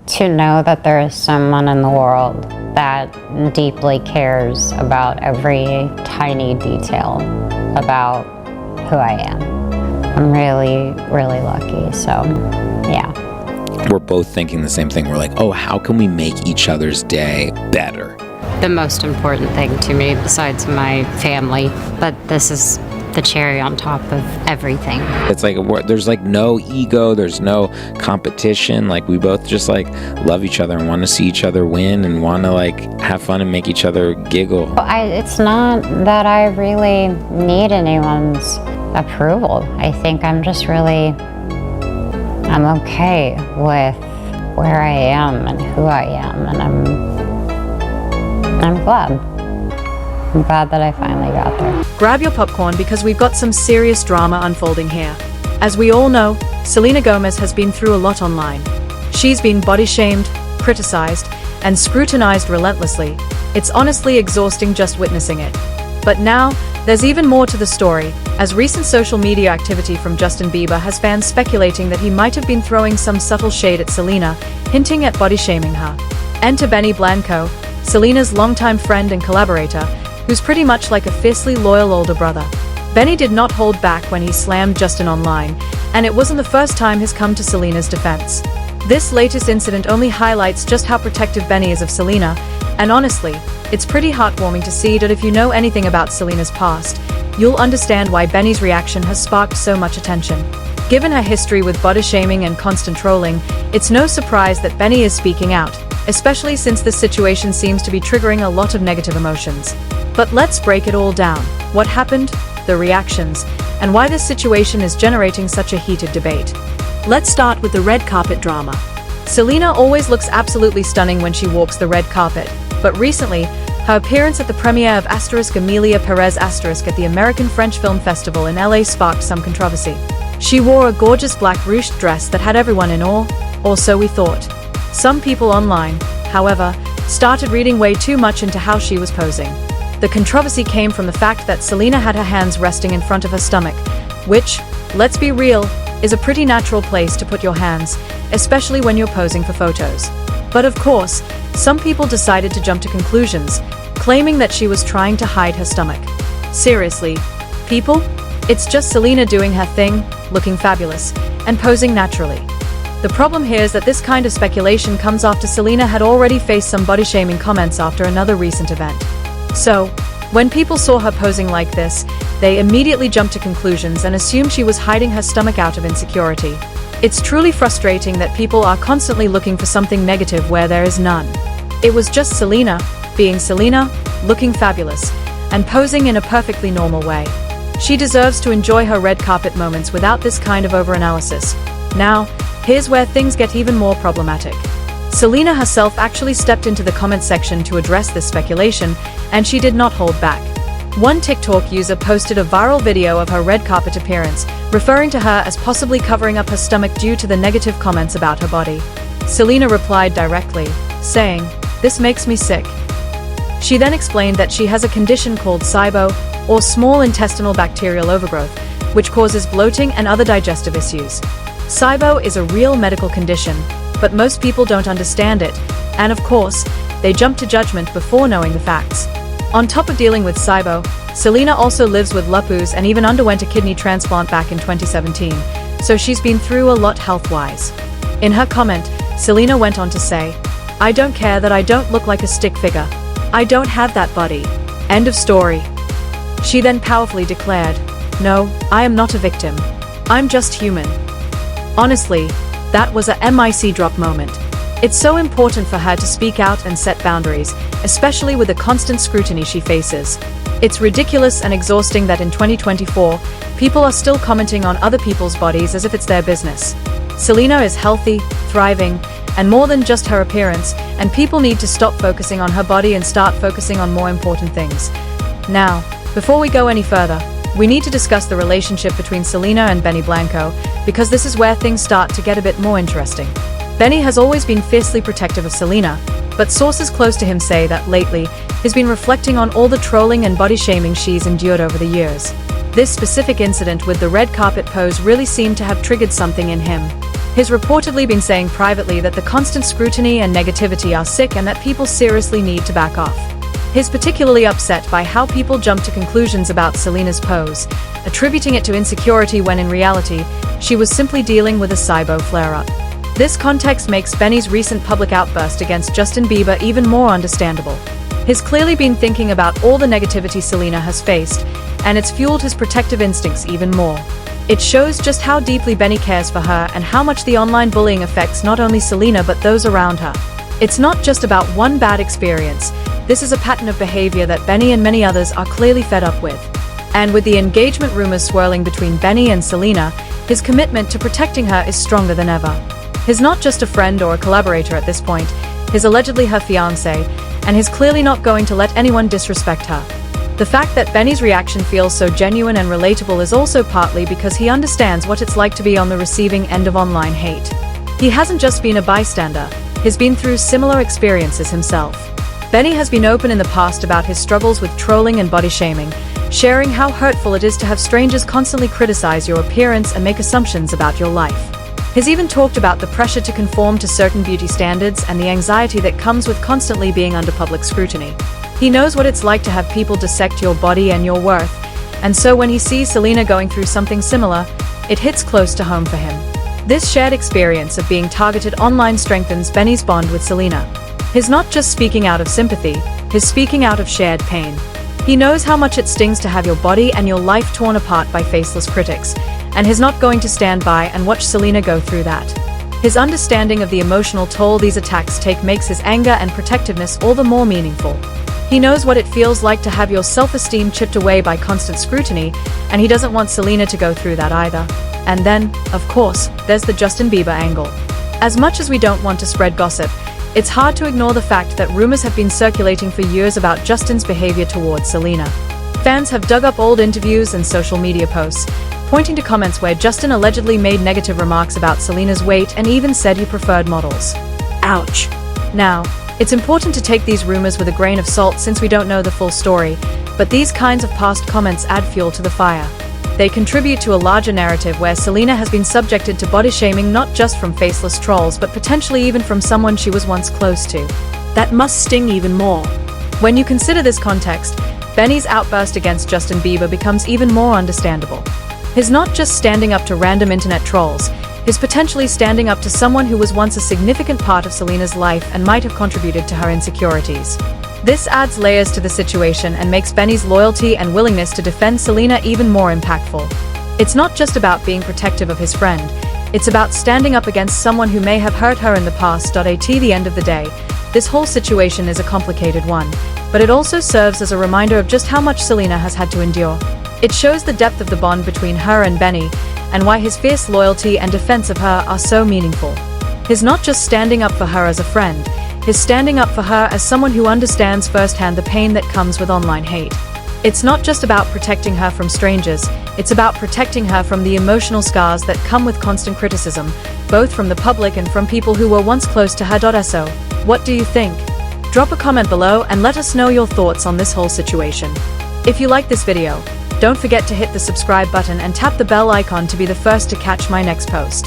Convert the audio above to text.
To know that there is someone in the world that deeply cares about every tiny detail about who I am. I'm really, really lucky, so yeah. We're both thinking the same thing. We're like, oh, how can we make each other's day better? The most important thing to me, besides my family, but this is the cherry on top of everything. It's like there's like no ego, there's no competition. Like we both just like love each other and want to see each other win and want to like have fun and make each other giggle. It's not that I really need anyone's approval. I think I'm just really, I'm okay with where I am and who I am, and I'm glad. I'm glad that I finally got there. Grab your popcorn because we've got some serious drama unfolding here. As we all know, Selena Gomez has been through a lot online. She's been body shamed, criticized, and scrutinized relentlessly. It's honestly exhausting just witnessing it. But now, there's even more to the story, as recent social media activity from Justin Bieber has fans speculating that he might have been throwing some subtle shade at Selena, hinting at body shaming her. Enter Benny Blanco, Selena's longtime friend and collaborator, who's pretty much like a fiercely loyal older brother. Benny did not hold back when he slammed Justin online, and it wasn't the first time he's come to Selena's defense. This latest incident only highlights just how protective Benny is of Selena, and honestly, it's pretty heartwarming to see that if you know anything about Selena's past, you'll understand why Benny's reaction has sparked so much attention. Given her history with body shaming and constant trolling, it's no surprise that Benny is speaking out, especially since this situation seems to be triggering a lot of negative emotions. But let's break it all down. What happened, the reactions, and why this situation is generating such a heated debate. Let's start with the red carpet drama. Selena always looks absolutely stunning when she walks the red carpet, but recently, her appearance at the premiere of Amelia Perez at the American French Film Festival in LA sparked some controversy. She wore a gorgeous black ruched dress that had everyone in awe, or so we thought. Some people online, however, started reading way too much into how she was posing. The controversy came from the fact that Selena had her hands resting in front of her stomach, which, let's be real, is a pretty natural place to put your hands, especially when you're posing for photos. But of course, some people decided to jump to conclusions, claiming that she was trying to hide her stomach. Seriously, people? It's just Selena doing her thing, looking fabulous, and posing naturally. The problem here is that this kind of speculation comes after Selena had already faced some body-shaming comments after another recent event. So, when people saw her posing like this, they immediately jumped to conclusions and assumed she was hiding her stomach out of insecurity. It's truly frustrating that people are constantly looking for something negative where there is none. It was just Selena, being Selena, looking fabulous, and posing in a perfectly normal way. She deserves to enjoy her red carpet moments without this kind of overanalysis. Now, here's where things get even more problematic. Selena herself actually stepped into the comment section to address this speculation, and she did not hold back. One TikTok user posted a viral video of her red carpet appearance, referring to her as possibly covering up her stomach due to the negative comments about her body. Selena replied directly, saying, "This makes me sick." She then explained that she has a condition called SIBO, or small intestinal bacterial overgrowth, which causes bloating and other digestive issues. SIBO is a real medical condition, but most people don't understand it, and of course, they jump to judgment before knowing the facts. On top of dealing with SIBO, Selena also lives with lupus and even underwent a kidney transplant back in 2017, so she's been through a lot health-wise. In her comment, Selena went on to say, "I don't care that I don't look like a stick figure. I don't have that body. End of story." She then powerfully declared, "No, I am not a victim. I'm just human." Honestly, that was a MIC drop moment. It's so important for her to speak out and set boundaries, especially with the constant scrutiny she faces. It's ridiculous and exhausting that in 2024, people are still commenting on other people's bodies as if it's their business. Selena is healthy, thriving, and more than just her appearance, and people need to stop focusing on her body and start focusing on more important things. Now, before we go any further, we need to discuss the relationship between Selena and Benny Blanco, because this is where things start to get a bit more interesting. Benny has always been fiercely protective of Selena, but sources close to him say that lately, he's been reflecting on all the trolling and body shaming she's endured over the years. This specific incident with the red carpet pose really seemed to have triggered something in him. He's reportedly been saying privately that the constant scrutiny and negativity are sick and that people seriously need to back off. He's particularly upset by how people jump to conclusions about Selena's pose, attributing it to insecurity when in reality, she was simply dealing with a SIBO flare-up. This context makes Benny's recent public outburst against Justin Bieber even more understandable. He's clearly been thinking about all the negativity Selena has faced, and it's fueled his protective instincts even more. It shows just how deeply Benny cares for her and how much the online bullying affects not only Selena but those around her. It's not just about one bad experience. This is a pattern of behavior that Benny and many others are clearly fed up with. And with the engagement rumors swirling between Benny and Selena, his commitment to protecting her is stronger than ever. He's not just a friend or a collaborator at this point, he's allegedly her fiancé, and he's clearly not going to let anyone disrespect her. The fact that Benny's reaction feels so genuine and relatable is also partly because he understands what it's like to be on the receiving end of online hate. He hasn't just been a bystander, he's been through similar experiences himself. Benny has been open in the past about his struggles with trolling and body shaming, sharing how hurtful it is to have strangers constantly criticize your appearance and make assumptions about your life. He's even talked about the pressure to conform to certain beauty standards and the anxiety that comes with constantly being under public scrutiny. He knows what it's like to have people dissect your body and your worth, and so when he sees Selena going through something similar, it hits close to home for him. This shared experience of being targeted online strengthens Benny's bond with Selena. He's not just speaking out of sympathy, he's speaking out of shared pain. He knows how much it stings to have your body and your life torn apart by faceless critics, and he's not going to stand by and watch Selena go through that. His understanding of the emotional toll these attacks take makes his anger and protectiveness all the more meaningful. He knows what it feels like to have your self-esteem chipped away by constant scrutiny, and he doesn't want Selena to go through that either. And then, of course, there's the Justin Bieber angle. As much as we don't want to spread gossip, it's hard to ignore the fact that rumors have been circulating for years about Justin's behavior towards Selena. Fans have dug up old interviews and social media posts, pointing to comments where Justin allegedly made negative remarks about Selena's weight and even said he preferred models. Ouch. Now, it's important to take these rumors with a grain of salt since we don't know the full story, but these kinds of past comments add fuel to the fire. They contribute to a larger narrative where Selena has been subjected to body shaming not just from faceless trolls but potentially even from someone she was once close to. That must sting even more. When you consider this context, Benny's outburst against Justin Bieber becomes even more understandable. He's not just standing up to random internet trolls, he's potentially standing up to someone who was once a significant part of Selena's life and might have contributed to her insecurities. This adds layers to the situation and makes Benny's loyalty and willingness to defend Selena even more impactful. It's not just about being protective of his friend, it's about standing up against someone who may have hurt her in the past. At the end of the day, this whole situation is a complicated one, but it also serves as a reminder of just how much Selena has had to endure. It shows the depth of the bond between her and Benny, and why his fierce loyalty and defense of her are so meaningful. He's not just standing up for her as a friend, he's standing up for her as someone who understands firsthand the pain that comes with online hate. It's not just about protecting her from strangers, it's about protecting her from the emotional scars that come with constant criticism, both from the public and from people who were once close to her. So, what do you think? Drop a comment below and let us know your thoughts on this whole situation. If you like this video, don't forget to hit the subscribe button and tap the bell icon to be the first to catch my next post.